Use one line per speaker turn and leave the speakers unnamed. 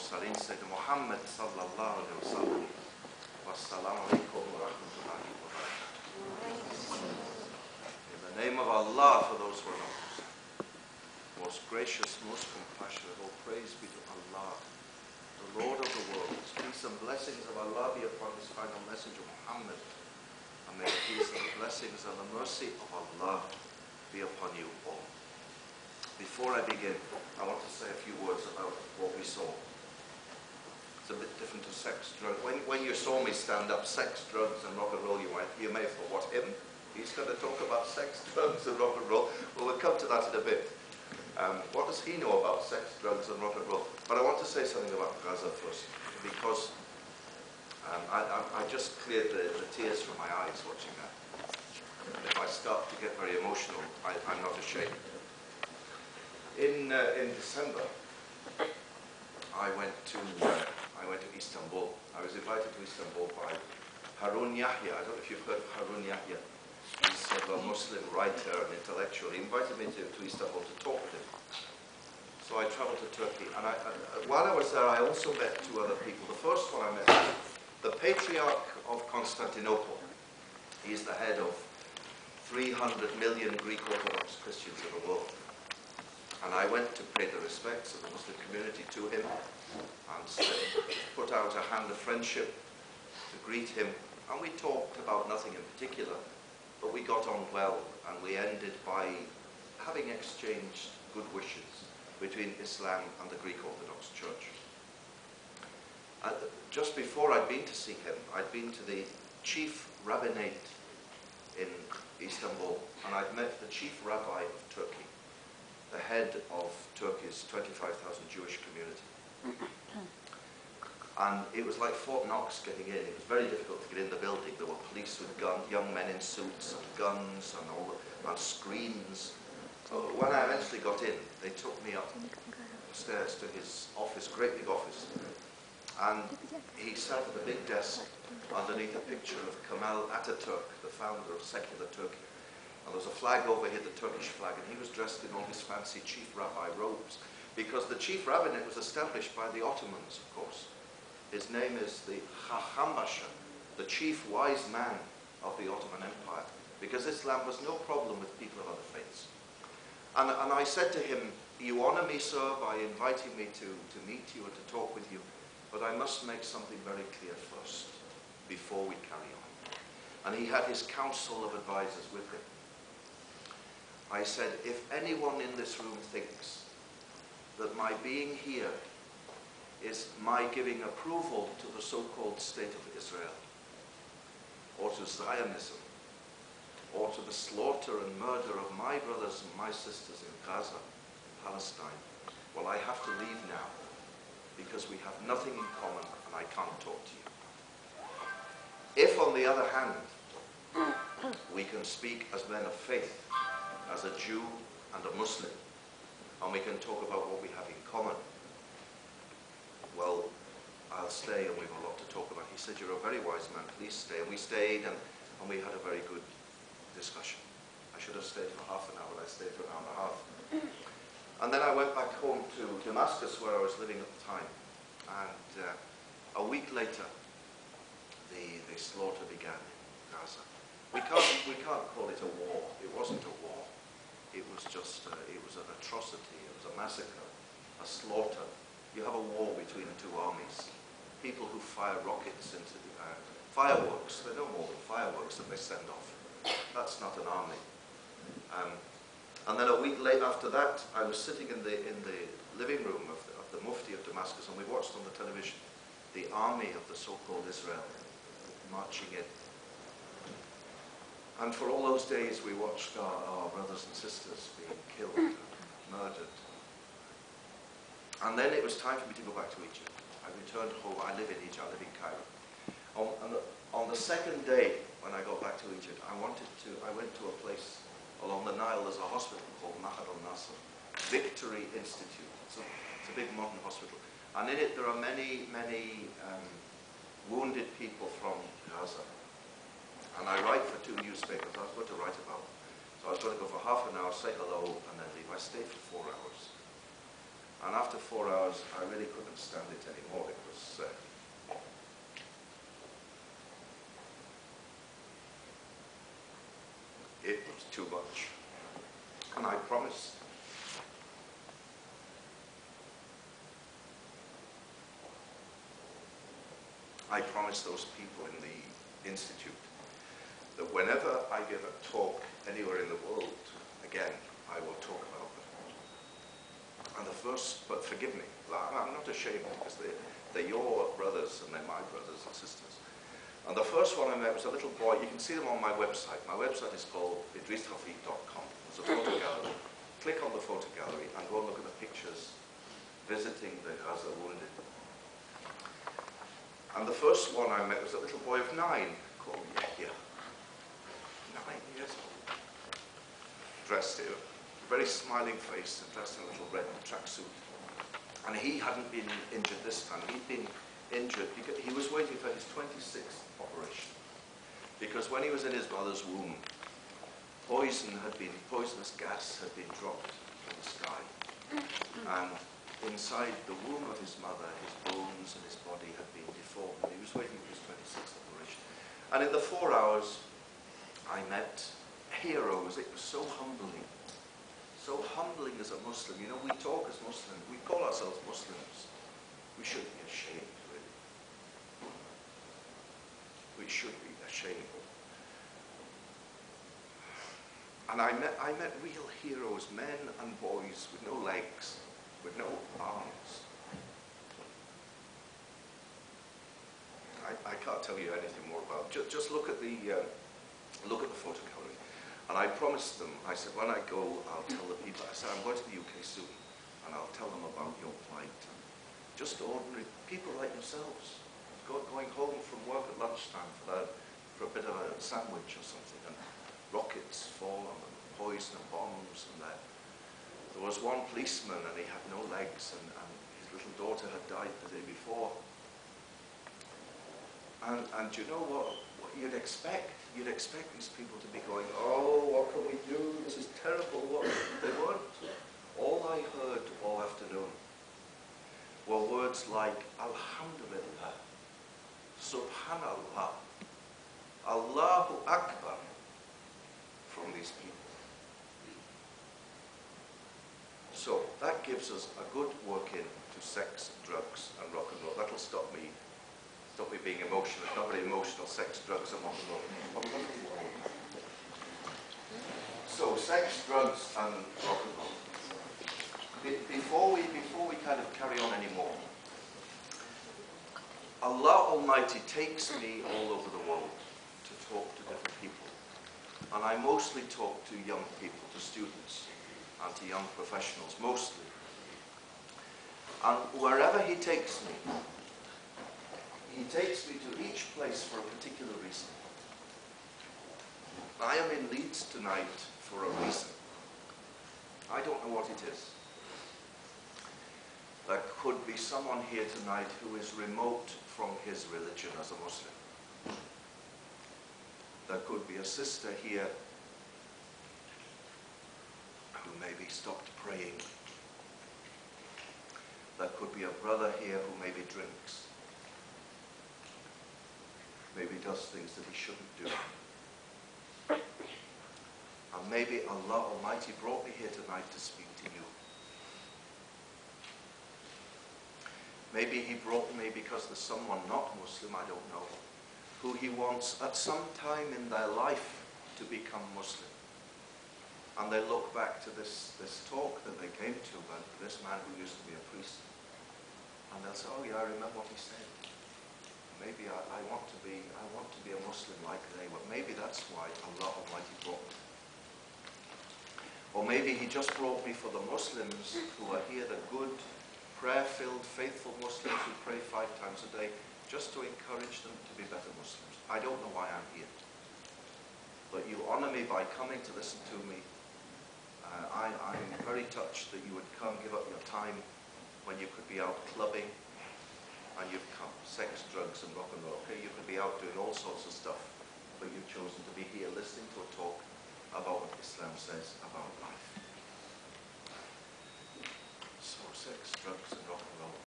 المرسلين سيدنا محمد صلى الله عليه وسلم والسلام عليكم ورحمة الله وبركاته. In the name of Allah, for those who are not most gracious, most compassionate, all praise be to Allah, the Lord of the worlds. Peace and blessings of Allah be upon His final messenger Muhammad, and may the peace and the blessings and the mercy of Allah be upon you all. Before I begin, I want to say a few words about what we saw. It's a bit different to sex, drugs. When you saw me stand up, sex, drugs and rock and roll, you may have thought, what, him? He's going to talk about sex, drugs and rock and roll. Well, we'll come to that in a bit. What does he know about sex, drugs and rock and roll? But I want to say something about Gaza first, because I just cleared the tears from my eyes watching that. If I start to get very emotional, I'm not ashamed. In December, I went to Istanbul. I was invited to Istanbul by Harun Yahya. I don't know if you've heard of Harun Yahya. He's a Muslim writer and intellectual. He invited me to Istanbul to talk with him. So I traveled to Turkey, and while I was there, I also met two other people. The first one I met was the Patriarch of Constantinople. He's the head of 300 million Greek Orthodox Christians in the world. And I went to pay the respects of the Muslim community to him and put out a hand of friendship to greet him. And we talked about nothing in particular, but we got on well, and we ended by having exchanged good wishes between Islam and the Greek Orthodox Church. Just before I'd been to see him, I'd been to the chief rabbinate in Istanbul, and I'd met the chief rabbi of Turkey, the head of Turkey's 25,000 Jewish community. And it was like Fort Knox getting in. It was very difficult to get in the building. There were police with young men in suits and guns and screens. So when I eventually got in, they took me upstairs to his office, great big office. And he sat at a big desk underneath a picture of Kemal Atatürk, the founder of secular Turkey. And there was a flag over here, the Turkish flag, and he was dressed in all his fancy chief rabbi robes, because the chief rabbinate was established by the Ottomans, of course. His name is the Chacham Pasha, the chief wise man of the Ottoman Empire, because Islam was no problem with people of other faiths. And I said to him, you honor me, sir, by inviting me to meet you and to talk with you, but I must make something very clear first, before we carry on. And he had his council of advisors with him. I said, if anyone in this room thinks that my being here is my giving approval to the so-called State of Israel, or to Zionism, or to the slaughter and murder of my brothers and my sisters in Gaza, Palestine, well, I have to leave now, because we have nothing in common and I can't talk to you. If, on the other hand, we can speak as men of faith, as a Jew and a Muslim, and we can talk about what we have in common, well, I'll stay and we've a lot to talk about. He said, you're a very wise man, please stay. And we stayed, and we had a very good discussion. I should have stayed for half an hour, but I stayed for an hour and a half. And then I went back home to Damascus, where I was living at the time. And a week later, the slaughter began in Gaza. We can't call it a war. It wasn't a war. It was just, it was an atrocity. It was a massacre, a slaughter. You have a war between two armies. People who fire rockets into the air. Fireworks, they're no more than fireworks that they send off. That's not an army. And then a week later after that, I was sitting in the living room of the Mufti of Damascus, and we watched on the television the army of the so-called Israel marching in. And for all those days, we watched our brothers and sisters being killed, murdered. And then it was time for me to go back to Egypt. I returned home. I live in Egypt. I live in Cairo. On the second day, when I got back to Egypt, I went to a place along the Nile. There's a hospital called Mahad al-Nasser, Victory Institute. It's a big modern hospital. And in it, there are many wounded people from Gaza. And I write for 2 newspapers. I was going to write about them. So I was going to go for half an hour, say hello, and then leave. I stayed for 4 hours. And after 4 hours, I really couldn't stand it anymore. It was too much. And I promised those people in the institute that whenever I give a talk anywhere in the world, again, I will talk about them. And the first, but forgive me, I'm not ashamed because they're your brothers and they're my brothers and sisters. And the first one I met was a little boy. You can see them on my website. My website is called idristawfiq.com. There's a photo gallery. Click on the photo gallery and go and look at the pictures visiting the Gaza wounded. And the first one I met was a little boy of 9 called Yahya. 9 years old. Dressed in a very smiling face and dressed in a little red tracksuit. And he hadn't been injured this time. He'd been injured because he was waiting for his 26th operation. Because when he was in his mother's womb, poisonous gas had been dropped from the sky. And inside the womb of his mother, his bones and his body had been deformed. And he was waiting for his 26th operation. And in the 4 hours, I met heroes. It was so humbling. So humbling as a Muslim. You know, we talk as Muslims. We call ourselves Muslims. We should be ashamed, really. We should be ashamed. And I met real heroes, men and boys with no legs, with no arms. I can't tell you anything more about it. Just look at the photo gallery. And I promised them, I said, when I go, I'll tell the people. I said, I'm going to the UK soon, and I'll tell them about your plight. Just ordinary people like yourselves, going home from work at lunchtime for a bit of a sandwich or something, and rockets fall on them, poison and bombs, and that. There was one policeman, and he had no legs, and his little daughter had died the day before. And you know what you'd expect? You'd expect these people to be going, oh, what can we do? This is terrible. What? They weren't. All I heard all afternoon were words like, Alhamdulillah, Subhanallah, Allahu Akbar, from these people. So that gives us a good work-in to sex, drugs, and rock and roll. That'll stop me being emotional. It's not very emotional, sex, drugs, and rock and roll. So sex, drugs, and rock and roll. Before we kind of carry on anymore, Allah Almighty takes me all over the world to talk to different people. And I mostly talk to young people, to students, and to young professionals, mostly. And wherever He takes me to each place for a particular reason. I am in Leeds tonight for a reason. I don't know what it is. There could be someone here tonight who is remote from his religion as a Muslim. There could be a sister here who maybe stopped praying. There could be a brother here who maybe drinks. Maybe does things that he shouldn't do. And maybe Allah Almighty brought me here tonight to speak to you. Maybe He brought me because there's someone not Muslim, I don't know, who He wants at some time in their life to become Muslim. And they look back to this talk that they came to about this man who used to be a priest. And they'll say, oh yeah, I remember what he said. Maybe I want to be a Muslim like they were. Maybe that's why Allah Almighty brought me. Or maybe He just brought me for the Muslims who are here, the good, prayer-filled, faithful Muslims who pray 5 times a day, just to encourage them to be better Muslims. I don't know why I'm here. But you honor me by coming to listen to me. I'm very touched that you would come, give up your time when you could be out clubbing, and you've come. Sex, drugs, and rock and roll. Okay, you could be out doing all sorts of stuff, but you've chosen to be here listening to a talk about what Islam says about life. So sex, drugs and rock and roll.